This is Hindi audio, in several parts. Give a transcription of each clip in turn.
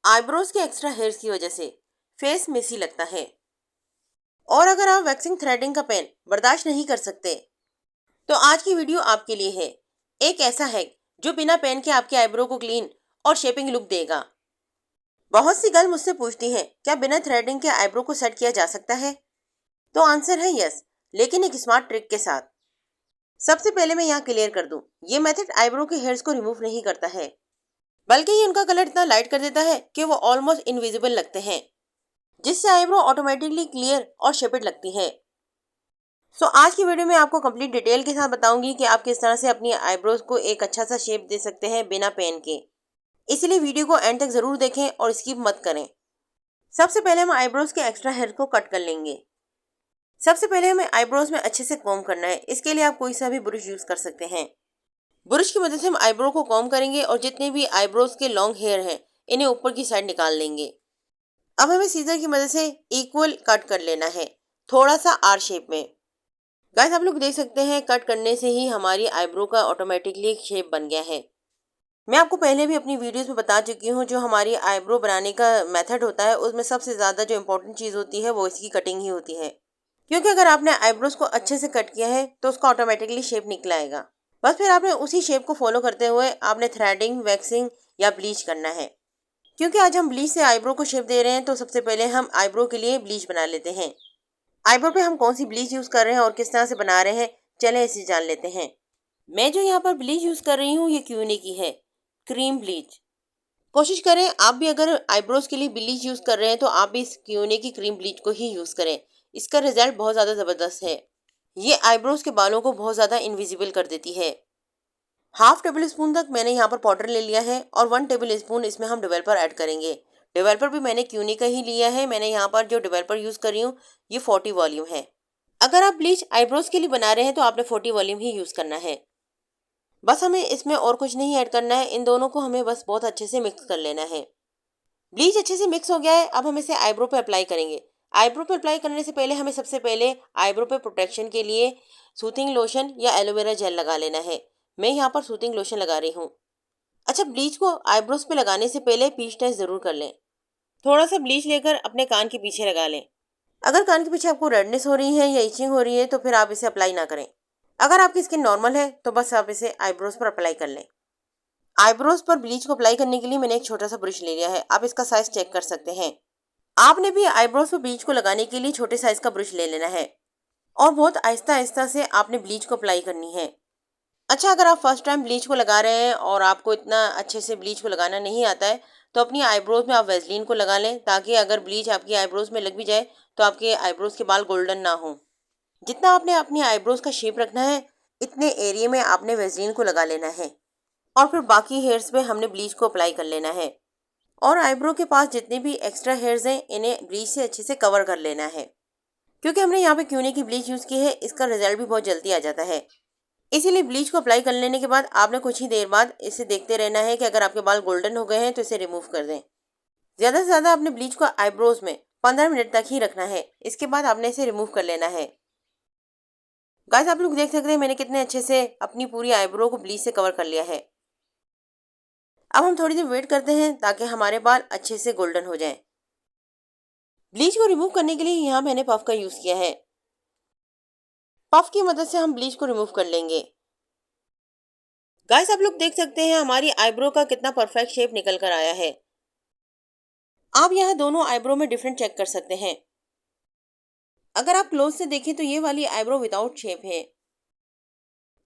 आईब्रोज के एक्स्ट्रा हेयर्स की वजह से फेस मेसी लगता है। और अगर आप वैक्सिंग थ्रेडिंग का पेन बर्दाश्त नहीं कर सकते तो आज की वीडियो आपके लिए है। एक ऐसा हैक जो बिना पेन के आपके आईब्रो को क्लीन और शेपिंग लुक देगा। बहुत सी गर्ल मुझसे पूछती हैं, क्या बिना थ्रेडिंग के आईब्रो को सेट किया जा सकता है? तो आंसर है यस, लेकिन एक स्मार्ट ट्रिक के साथ। सबसे पहले मैं यहाँ क्लियर कर दूं, ये मेथड आईब्रो के हेयर्स को रिमूव नहीं करता है, बल्कि ये उनका कलर इतना लाइट कर देता है कि वो ऑलमोस्ट इनविजिबल लगते हैं, जिससे आईब्रो ऑटोमेटिकली क्लियर और शेपेड लगती है। आज की वीडियो में आपको कंप्लीट डिटेल के साथ बताऊंगी कि आप किस तरह से अपनी आईब्रोज को एक अच्छा सा शेप दे सकते हैं बिना पेन के। इसलिए वीडियो को एंड तक जरूर देखें और स्किप मत करें। सबसे पहले हम आईब्रोज के एक्स्ट्रा हेयर को कट कर लेंगे। सबसे पहले हमें आईब्रोज में अच्छे से कॉम्ब करना है। इसके लिए आप कोई सा भी ब्रश यूज कर सकते हैं। ब्रश की मदद से हम आईब्रो को कॉम्ब करेंगे और जितने भी आईब्रोज के लॉन्ग हेयर हैं इन्हें ऊपर की साइड निकाल लेंगे। अब हमें सीजर की मदद से इक्वल कट कर लेना है, थोड़ा सा आर शेप में। गाइस, आप लोग देख सकते हैं कट करने से ही हमारी आईब्रो का ऑटोमेटिकली एक शेप बन गया है। मैं आपको पहले भी अपनी वीडियोस में बता चुकी हूँ, जो हमारी आईब्रो बनाने का मेथड होता है उसमें सबसे ज़्यादा जो इम्पोर्टेंट चीज़ होती है वो इसकी कटिंग ही होती है। क्योंकि अगर आपने आईब्रोज को अच्छे से कट किया है तो उसका ऑटोमेटिकली शेप निकल आएगा। बस फिर आपने उसी शेप को फॉलो करते हुए आपने थ्रेडिंग, वैक्सिंग या ब्लीच करना है। क्योंकि आज हम ब्लीच से आईब्रो को शेप दे रहे हैं तो सबसे पहले हम आईब्रो के लिए ब्लीच बना लेते हैं। आईब्रो पे हम कौन सी ब्लीच यूज कर रहे हैं और किस तरह से बना रहे हैं, चले इसे जान लेते हैं। मैं जो यहाँ पर ब्लीच यूज कर रही हूँ ये क्यूने की है, क्रीम ब्लीच। कोशिश करें आप भी अगर आईब्रोज के लिए ब्लीच यूज कर रहे हैं तो आप भी इस क्यूने की क्रीम ब्लीच को ही यूज करें। इसका रिजल्ट बहुत ज्यादा जबरदस्त है। ये आईब्रोज के बालों को बहुत ज्यादा इनविजिबल कर देती है। हाफ टेबल स्पून तक मैंने यहाँ पर पाउडर ले लिया है और 1 टेबल स्पून इसमें हम डेवलपर ऐड करेंगे। डेवलपर भी मैंने क्यूने का ही लिया है। मैंने यहाँ पर जो डेवलपर यूज कर रही हूँ ये 40 वॉल्यूम है। अगर आप ब्लीच आईब्रोज के लिए बना रहे हैं तो आपने 40 वॉल्यूम ही यूज करना है। बस हमें इसमें और कुछ नहीं ऐड करना है। इन दोनों को हमें बस बहुत अच्छे से मिक्स कर लेना है। ब्लीच अच्छे से मिक्स हो गया है। अब हम इसे आईब्रो पे अप्लाई करेंगे। आईब्रो पे अप्लाई करने से पहले हमें सबसे पहले आईब्रो पे प्रोटेक्शन के लिए सूथिंग लोशन या एलोवेरा जेल लगा लेना है। मैं यहाँ पर सूथिंग लोशन लगा रही हूँ। अच्छा, ब्लीच को आईब्रोज पे लगाने से पहले पीच टेस्ट जरूर कर लें। थोड़ा सा ब्लीच लेकर अपने कान के पीछे लगा लें। अगर कान के पीछे आपको रेडनेस हो रही है या इचिंग हो रही है तो फिर आप इसे अप्लाई ना करें। अगर आपकी स्किन नॉर्मल है तो बस आप इसे आईब्रोज पर अप्लाई कर लें। आईब्रोज पर ब्लीच को अप्लाई करने के लिए मैंने एक छोटा सा ब्रश ले लिया है। आप इसका साइज चेक कर सकते हैं। आपने भी आईब्रोज पर ब्लीच को लगाने के लिए छोटे साइज का ब्रश ले लेना है और बहुत आहिस्ता आहिस्ता से आपने ब्लीच को अप्लाई करनी है। अच्छा, अगर आप फर्स्ट टाइम ब्लीच को लगा रहे हैं और आपको इतना अच्छे से ब्लीच को लगाना नहीं आता है तो अपनी आईब्रोज में आप वैसलीन को लगा लें, ताकि अगर ब्लीच आपकी आईब्रोज में लग भी जाए तो आपके आईब्रोज के बाल गोल्डन ना हो। जितना आपने अपनी आईब्रोज का शेप रखना है इतने एरिया में आपने वैसलीन को लगा लेना है और फिर बाकी हेयर्स पे हमने ब्लीच को अप्लाई कर लेना है। और आईब्रो के पास जितने भी एक्स्ट्रा हेयर्स हैं इन्हें ब्लीच से अच्छे से कवर कर लेना है। क्योंकि हमने यहाँ पे क्यूने की ब्लीच यूज की है, इसका रिजल्ट भी बहुत जल्दी आ जाता है। इसीलिए ब्लीच को अप्लाई कर लेने के बाद आपने कुछ ही देर बाद इसे देखते रहना है कि अगर आपके बाल गोल्डन हो गए हैं तो इसे रिमूव कर दें। ज्यादा से ज्यादा आपने ब्लीच को आईब्रोज में 15 मिनट तक ही रखना है। इसके बाद आपने इसे रिमूव कर लेना है। गाइस, आप लोग देख सकते हैं मैंने कितने अच्छे से अपनी पूरी आईब्रो को ब्लीच से कवर कर लिया है। अब हम थोड़ी देर वेट करते हैं ताकि हमारे बाल अच्छे से गोल्डन हो जाएं। ब्लीच को रिमूव करने के लिए यहाँ मैंने पफ का यूज किया है। पफ की मदद से हम ब्लीच को रिमूव कर लेंगे। गाइस, आप लोग देख सकते हैं हमारी आईब्रो का कितना परफेक्ट शेप निकल कर आया है। आप यहाँ दोनों आईब्रो में डिफरेंट चेक कर सकते हैं। अगर आप क्लोज से देखें तो ये वाली आईब्रो विदाउट शेप है,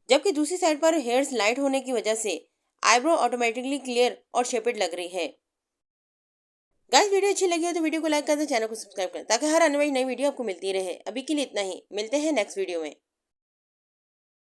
जबकि दूसरी साइड पर हेयर्स लाइट होने की वजह से आईब्रो ऑटोमेटिकली क्लियर और शेपेड लग रही है। गाइस, वीडियो अच्छी लगी हो तो वीडियो को लाइक कर दें, चैनल को सब्सक्राइब करें ताकि हर आने वाली नई वीडियो आपको मिलती रहे। अभी के लिए इतना ही, मिलते हैं नेक्स्ट वीडियो में।